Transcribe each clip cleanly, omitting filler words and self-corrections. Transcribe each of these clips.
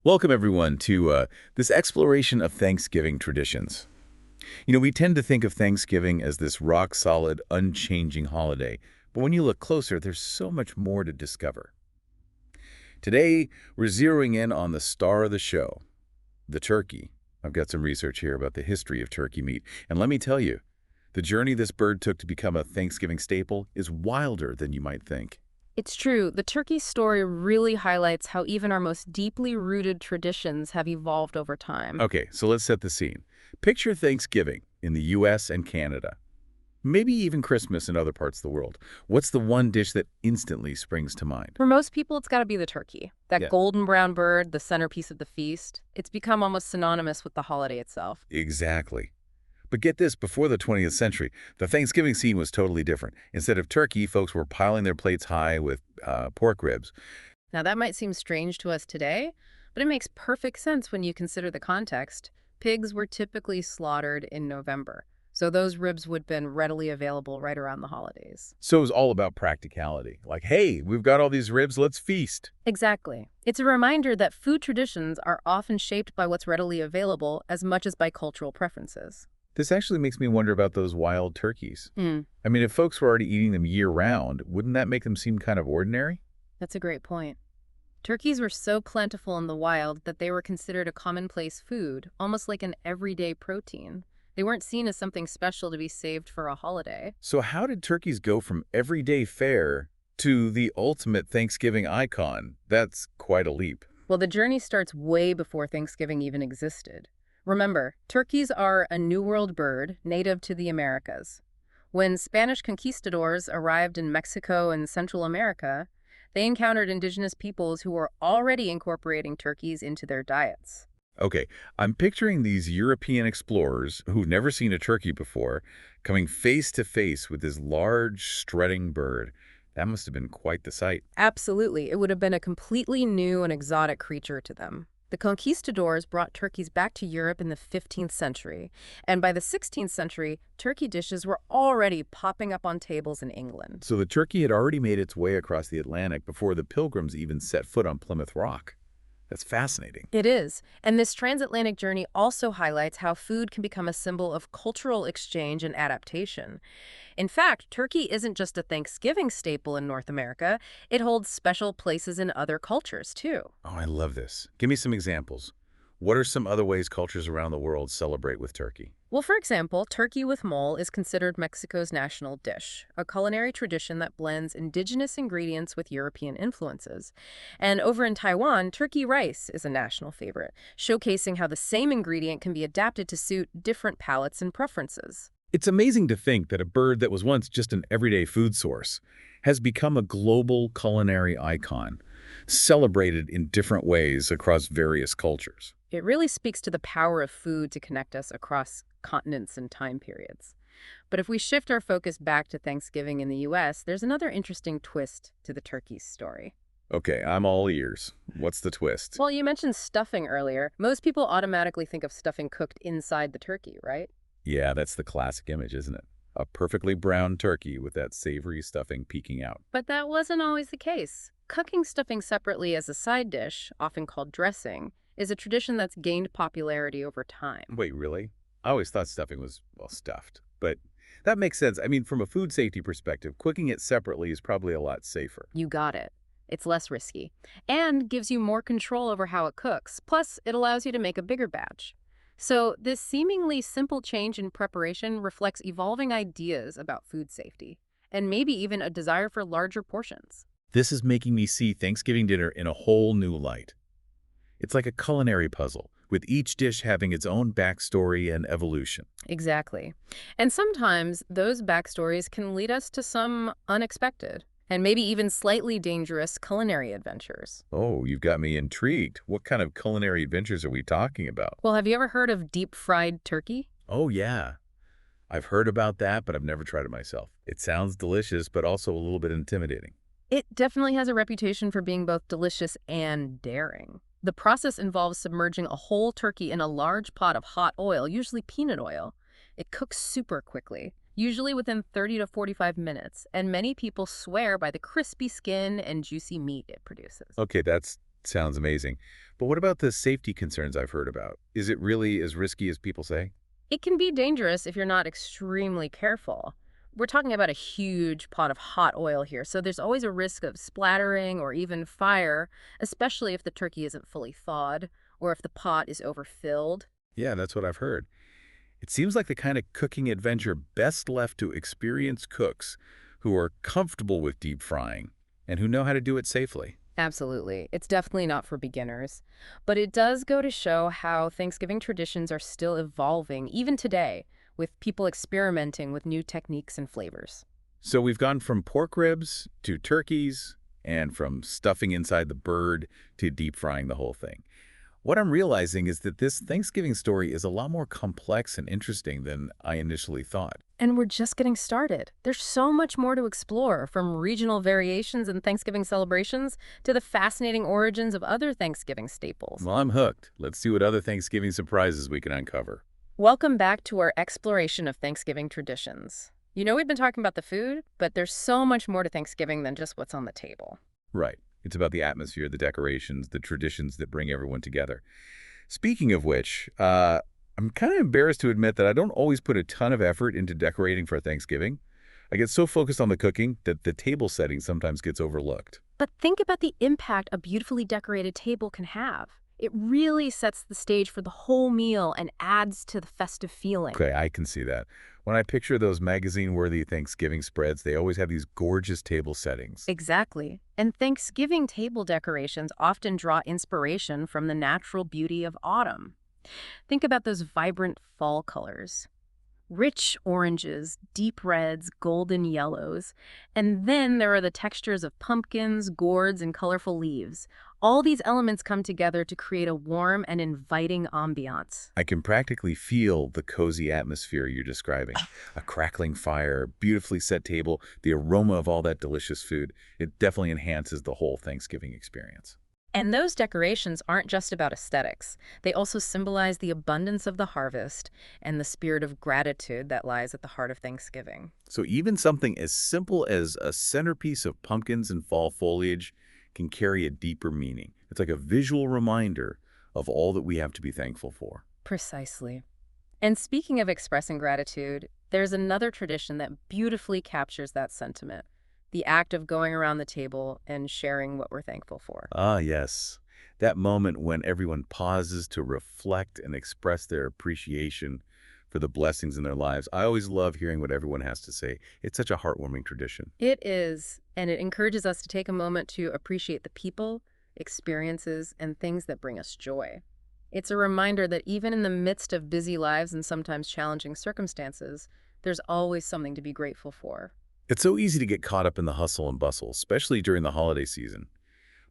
Welcome, everyone, to this exploration of Thanksgiving traditions. We tend to think of Thanksgiving as this rock-solid, unchanging holiday, but when you look closer, there's so much more to discover. Today, we're zeroing in on the star of the show, the turkey. I've got some research here about the history of turkey meat, and let me tell you, the journey this bird took to become a Thanksgiving staple is wilder than you might think. It's true. The turkey story really highlights how even our most deeply rooted traditions have evolved over time. Okay, so let's set the scene. Picture Thanksgiving in the U.S. and Canada. Maybe even Christmas in other parts of the world. What's the one dish that instantly springs to mind? For most people, it's got to be the turkey. That Yeah, golden brown bird, the centerpiece of the feast. It's become almost synonymous with the holiday itself. exactly. But get this, before the 20th century, the Thanksgiving scene was totally different. Instead of turkey, folks were piling their plates high with pork ribs. Now, that might seem strange to us today, but it makes perfect sense when you consider the context. Pigs were typically slaughtered in November, so those ribs would have been readily available right around the holidays. So it was all about practicality. Like, hey, we've got all these ribs, let's feast. Exactly. It's a reminder that food traditions are often shaped by what's readily available as much as by cultural preferences. This actually makes me wonder about those wild turkeys. Hmm, I mean, if folks were already eating them year-round, wouldn't that make them seem kind of ordinary? that's a great point. Turkeys were so plentiful in the wild that they were considered a commonplace food, almost like an everyday protein. They weren't seen as something special to be saved for a holiday. So how did turkeys go from everyday fare to the ultimate Thanksgiving icon? That's quite a leap. Well, the journey starts way before Thanksgiving even existed. Remember, turkeys are a New World bird native to the Americas. When Spanish conquistadors arrived in Mexico and Central America, they encountered indigenous peoples who were already incorporating turkeys into their diets. Okay, I'm picturing these European explorers who've never seen a turkey before coming face to face with this large, strutting bird. That must have been quite the sight. Absolutely, it would have been a completely new and exotic creature to them. The conquistadors brought turkeys back to Europe in the 15th century, and by the 16th century, turkey dishes were already popping up on tables in England. So the turkey had already made its way across the Atlantic before the Pilgrims even set foot on Plymouth Rock. That's fascinating. It is, and this transatlantic journey also highlights how food can become a symbol of cultural exchange and adaptation. In fact, turkey isn't just a Thanksgiving staple in North America, it holds special places in other cultures, too. Oh, I love this. Give me some examples. What are some other ways cultures around the world celebrate with turkey? Well, for example, turkey with mole is considered Mexico's national dish, a culinary tradition that blends indigenous ingredients with European influences. And over in Taiwan, turkey rice is a national favorite, showcasing how the same ingredient can be adapted to suit different palates and preferences. It's amazing to think that a bird that was once just an everyday food source has become a global culinary icon, celebrated in different ways across various cultures. It really speaks to the power of food to connect us across continents and time periods. But if we shift our focus back to Thanksgiving in the US, there's another interesting twist to the turkey's story. Okay, I'm all ears. What's the twist? Well, you mentioned stuffing earlier. Most people automatically think of stuffing cooked inside the turkey, right? Yeah, that's the classic image, isn't it? A perfectly brown turkey with that savory stuffing peeking out. But that wasn't always the case. Cooking stuffing separately as a side dish, often called dressing, is a tradition that's gained popularity over time. Wait, really? I always thought stuffing was, well, stuffed. But that makes sense. I mean, from a food safety perspective, cooking it separately is probably a lot safer. You got it. It's less risky and gives you more control over how it cooks. Plus, it allows you to make a bigger batch. So, this seemingly simple change in preparation reflects evolving ideas about food safety and maybe even a desire for larger portions. This is making me see Thanksgiving dinner in a whole new light. It's like a culinary puzzle, with each dish having its own backstory and evolution. Exactly. And sometimes those backstories can lead us to some unexpected and maybe even slightly dangerous culinary adventures. Oh, you've got me intrigued. What kind of culinary adventures are we talking about? Well, have you ever heard of deep fried turkey? Oh, yeah. I've heard about that, but I've never tried it myself. It sounds delicious, but also a little bit intimidating. It definitely has a reputation for being both delicious and daring. The process involves submerging a whole turkey in a large pot of hot oil, usually peanut oil. It cooks super quickly, usually within 30 to 45 minutes, and many people swear by the crispy skin and juicy meat it produces. Okay, that's Sounds amazing. But what about the safety concerns I've heard about? Is it really as risky as people say? It can be dangerous if you're not extremely careful. We're talking about a huge pot of hot oil here, so there's always a risk of splattering or even fire, especially if the turkey isn't fully thawed or if the pot is overfilled. Yeah, that's what I've heard. It seems like the kind of cooking adventure best left to experienced cooks who are comfortable with deep frying and who know how to do it safely. Absolutely. It's definitely not for beginners. But it does go to show how Thanksgiving traditions are still evolving, even today, with people experimenting with new techniques and flavors. So we've gone from pork ribs to turkeys and from stuffing inside the bird to deep frying the whole thing. What I'm realizing is that this Thanksgiving story is a lot more complex and interesting than I initially thought. And we're just getting started. There's so much more to explore, from regional variations in Thanksgiving celebrations to the fascinating origins of other Thanksgiving staples. Well, I'm hooked. Let's see what other Thanksgiving surprises we can uncover. Welcome back to our exploration of Thanksgiving traditions. You know, we've been talking about the food, but there's so much more to Thanksgiving than just what's on the table. Right. It's about the atmosphere, the decorations, the traditions that bring everyone together. Speaking of which, I'm kind of embarrassed to admit that I don't always put a ton of effort into decorating for Thanksgiving. I get so focused on the cooking that the table setting sometimes gets overlooked. But think about the impact a beautifully decorated table can have. It really sets the stage for the whole meal and adds to the festive feeling. Okay, I can see that. When I picture those magazine-worthy Thanksgiving spreads, they always have these gorgeous table settings. Exactly. And Thanksgiving table decorations often draw inspiration from the natural beauty of autumn. Think about those vibrant fall colors. Rich oranges, deep reds, golden yellows. And then there are the textures of pumpkins, gourds, and colorful leaves. All these elements come together to create a warm and inviting ambiance. I can practically feel the cozy atmosphere you're describing. A crackling fire, beautifully set table, the aroma of all that delicious food. It definitely enhances the whole Thanksgiving experience. And those decorations aren't just about aesthetics. They also symbolize the abundance of the harvest and the spirit of gratitude that lies at the heart of Thanksgiving. So even something as simple as a centerpiece of pumpkins and fall foliage can carry a deeper meaning. It's like a visual reminder of all that we have to be thankful for. Precisely. And speaking of expressing gratitude, there's another tradition that beautifully captures that sentiment: the act of going around the table and sharing what we're thankful for. Ah, yes. That moment when everyone pauses to reflect and express their appreciation for the blessings in their lives. I always love hearing what everyone has to say. It's such a heartwarming tradition. It is, and it encourages us to take a moment to appreciate the people, experiences, and things that bring us joy. It's a reminder that even in the midst of busy lives and sometimes challenging circumstances, there's always something to be grateful for. It's so easy to get caught up in the hustle and bustle, especially during the holiday season.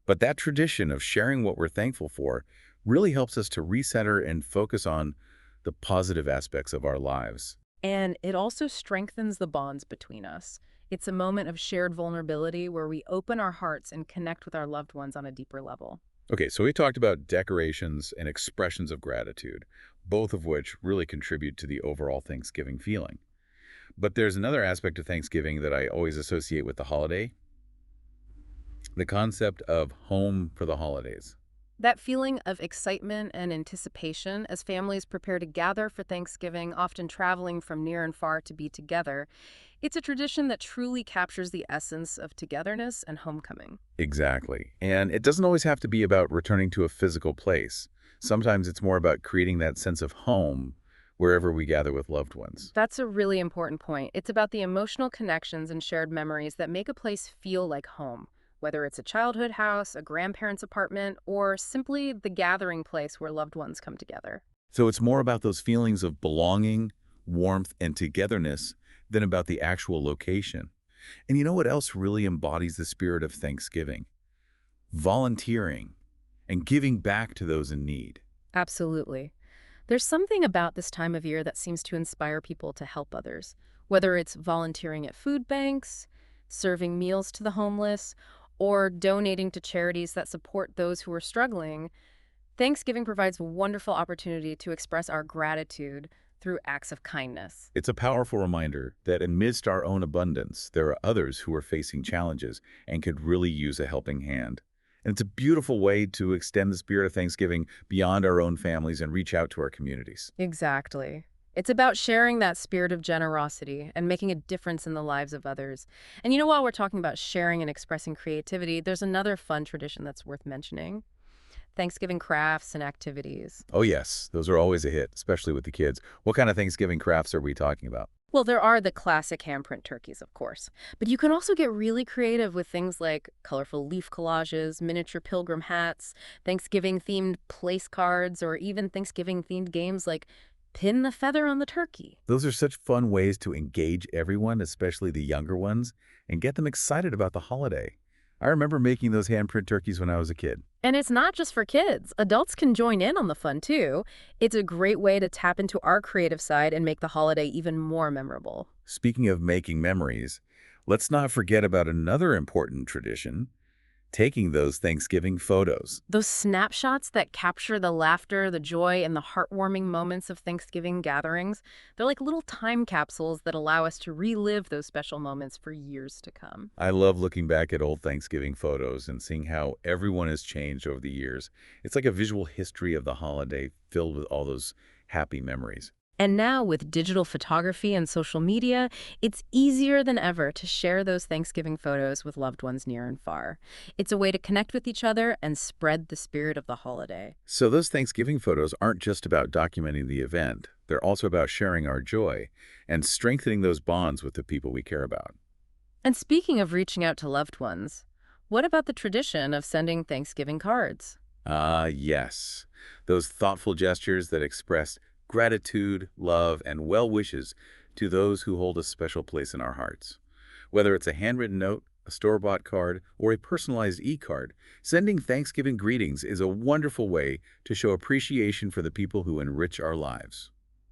But that tradition of sharing what we're thankful for really helps us to recenter and focus on the positive aspects of our lives. And it also strengthens the bonds between us. It's a moment of shared vulnerability where we open our hearts and connect with our loved ones on a deeper level. Okay, so we talked about decorations and expressions of gratitude, both of which really contribute to the overall Thanksgiving feeling. But there's another aspect of Thanksgiving that I always associate with the holiday, the concept of home for the holidays. That feeling of excitement and anticipation as families prepare to gather for Thanksgiving, often traveling from near and far to be together, it's a tradition that truly captures the essence of togetherness and homecoming. Exactly. And it doesn't always have to be about returning to a physical place. Sometimes it's more about creating that sense of home wherever we gather with loved ones. That's a really important point. It's about the emotional connections and shared memories that make a place feel like home, whether it's a childhood house, a grandparent's apartment, or simply the gathering place where loved ones come together. So it's more about those feelings of belonging, warmth, and togetherness than about the actual location. And you know what else really embodies the spirit of Thanksgiving? Volunteering and giving back to those in need. Absolutely. There's something about this time of year that seems to inspire people to help others, whether it's volunteering at food banks, serving meals to the homeless, or donating to charities that support those who are struggling. Thanksgiving provides a wonderful opportunity to express our gratitude through acts of kindness. It's a powerful reminder that amidst our own abundance, there are others who are facing challenges and could really use a helping hand. And it's a beautiful way to extend the spirit of Thanksgiving beyond our own families and reach out to our communities. Exactly. It's about sharing that spirit of generosity and making a difference in the lives of others. And while we're talking about sharing and expressing creativity, there's another fun tradition that's worth mentioning: Thanksgiving crafts and activities. Oh, yes, those are always a hit, especially with the kids. What kind of Thanksgiving crafts are we talking about? Well, there are the classic handprint turkeys, of course, but you can also get really creative with things like colorful leaf collages, miniature pilgrim hats, Thanksgiving-themed place cards, or even Thanksgiving-themed games like Pin the Feather on the Turkey. Those are such fun ways to engage everyone, especially the younger ones, and get them excited about the holiday. I remember making those handprint turkeys when I was a kid. And it's not just for kids. Adults can join in on the fun, too. It's a great way to tap into our creative side and make the holiday even more memorable. Speaking of making memories, let's not forget about another important tradition, taking those Thanksgiving photos. Those snapshots that capture the laughter, the joy, and the heartwarming moments of Thanksgiving gatherings, they're like little time capsules that allow us to relive those special moments for years to come. I love looking back at old Thanksgiving photos and seeing how everyone has changed over the years. It's like a visual history of the holiday filled with all those happy memories. And now, with digital photography and social media, it's easier than ever to share those Thanksgiving photos with loved ones near and far. It's a way to connect with each other and spread the spirit of the holiday. So those Thanksgiving photos aren't just about documenting the event. They're also about sharing our joy and strengthening those bonds with the people we care about. And speaking of reaching out to loved ones, what about the tradition of sending Thanksgiving cards? Ah, yes. Those thoughtful gestures that express gratitude, love, and well wishes to those who hold a special place in our hearts. Whether it's a handwritten note, a store-bought card, or a personalized e-card, sending Thanksgiving greetings is a wonderful way to show appreciation for the people who enrich our lives.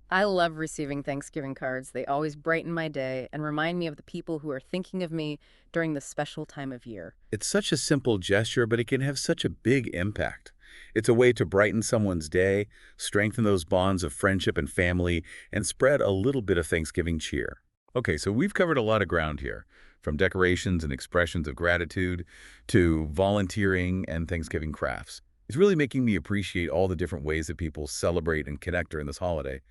I love receiving Thanksgiving cards. They always brighten my day and remind me of the people who are thinking of me during this special time of year. It's such a simple gesture, but it can have such a big impact. It's a way to brighten someone's day, strengthen those bonds of friendship and family, and spread a little bit of Thanksgiving cheer. Okay, so we've covered a lot of ground here, from decorations and expressions of gratitude to volunteering and Thanksgiving crafts. It's really making me appreciate all the different ways that people celebrate and connect during this holiday.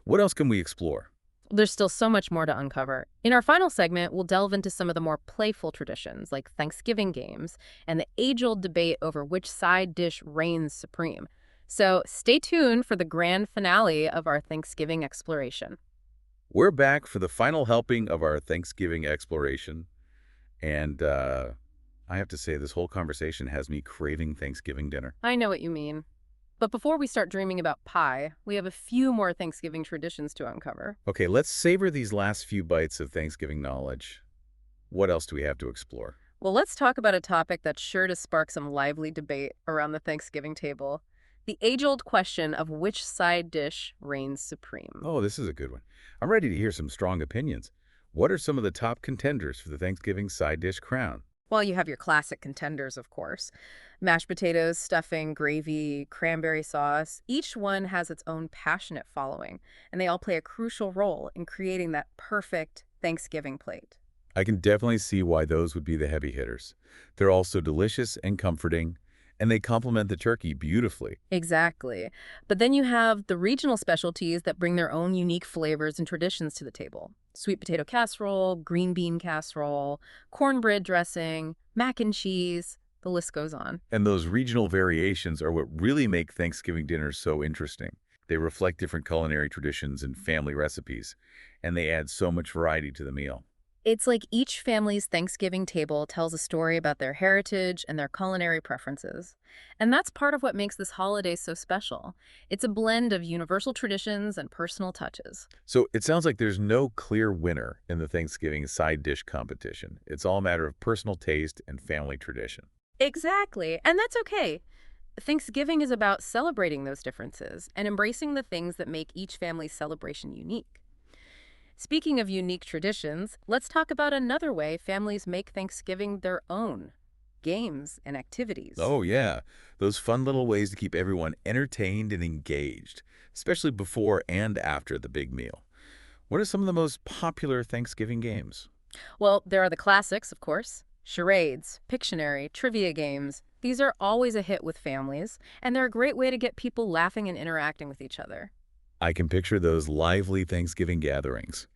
What else can we explore? There's still so much more to uncover. In our final segment, we'll delve into some of the more playful traditions, like Thanksgiving games, and the age-old debate over which side dish reigns supreme. So stay tuned for the grand finale of our Thanksgiving exploration. We're back for the final helping of our Thanksgiving exploration, and I have to say this whole conversation has me craving Thanksgiving dinner. I know what you mean. But before we start dreaming about pie, we have a few more Thanksgiving traditions to uncover. Okay, let's savor these last few bites of Thanksgiving knowledge. What else do we have to explore? Well, let's talk about a topic that's sure to spark some lively debate around the Thanksgiving table: the age-old question of which side dish reigns supreme. Oh, this is a good one. I'm ready to hear some strong opinions. What are some of the top contenders for the Thanksgiving side dish crown? Well, you have your classic contenders, of course: mashed potatoes, stuffing, gravy, cranberry sauce. Each one has its own passionate following, and they all play a crucial role in creating that perfect Thanksgiving plate. I can definitely see why those would be the heavy hitters. They're also delicious and comforting, and they complement the turkey beautifully. Exactly. But then you have the regional specialties that bring their own unique flavors and traditions to the table: sweet potato casserole, green bean casserole, cornbread dressing, mac and cheese. The list goes on. And those regional variations are what really make Thanksgiving dinners so interesting. They reflect different culinary traditions and family recipes, and they add so much variety to the meal. It's like each family's Thanksgiving table tells a story about their heritage and their culinary preferences. And that's part of what makes this holiday so special. It's a blend of universal traditions and personal touches. So it sounds like there's no clear winner in the Thanksgiving side dish competition. It's all a matter of personal taste and family tradition. Exactly. And that's okay. Thanksgiving is about celebrating those differences and embracing the things that make each family's celebration unique. Speaking of unique traditions, let's talk about another way families make Thanksgiving their own: games and activities. Oh, yeah. Those fun little ways to keep everyone entertained and engaged, especially before and after the big meal. What are some of the most popular Thanksgiving games? Well, there are the classics, of course: charades, Pictionary, trivia games. These are always a hit with families, and they're a great way to get people laughing and interacting with each other. I can picture those lively Thanksgiving gatherings,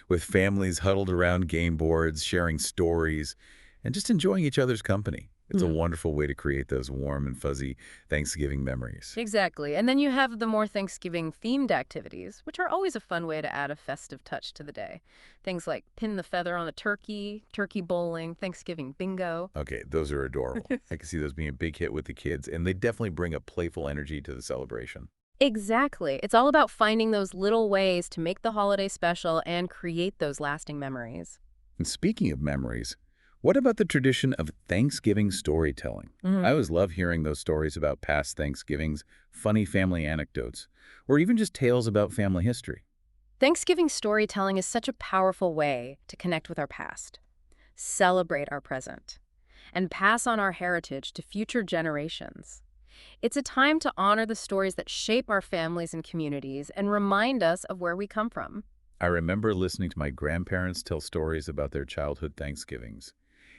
with families huddled around game boards, sharing stories, and just enjoying each other's company. It's a wonderful way to create those warm and fuzzy Thanksgiving memories. Exactly. And then you have the more Thanksgiving-themed activities, which are always a fun way to add a festive touch to the day. Things like pin the feather on the turkey, turkey bowling, Thanksgiving bingo. Okay, those are adorable. I can see those being a big hit with the kids, and they definitely bring a playful energy to the celebration. Exactly. It's all about finding those little ways to make the holiday special and create those lasting memories. And speaking of memories, what about the tradition of Thanksgiving storytelling? I always love hearing those stories about past Thanksgivings, funny family anecdotes, or even just tales about family history. Thanksgiving storytelling is such a powerful way to connect with our past, celebrate our present, and pass on our heritage to future generations. It's a time to honor the stories that shape our families and communities and remind us of where we come from. I remember listening to my grandparents tell stories about their childhood Thanksgivings.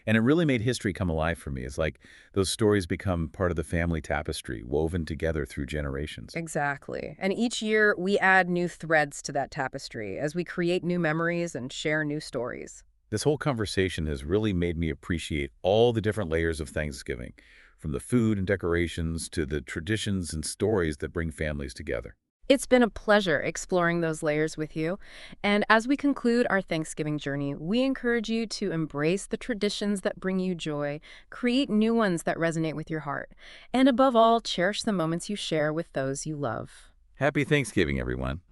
And it really made history come alive for me. It's like those stories become part of the family tapestry, woven together through generations. Exactly. And each year, we add new threads to that tapestry as we create new memories and share new stories. This whole conversation has really made me appreciate all the different layers of Thanksgiving, from the food and decorations to the traditions and stories that bring families together. It's been a pleasure exploring those layers with you. And as we conclude our Thanksgiving journey, we encourage you to embrace the traditions that bring you joy, create new ones that resonate with your heart, and above all, cherish the moments you share with those you love. Happy Thanksgiving, everyone.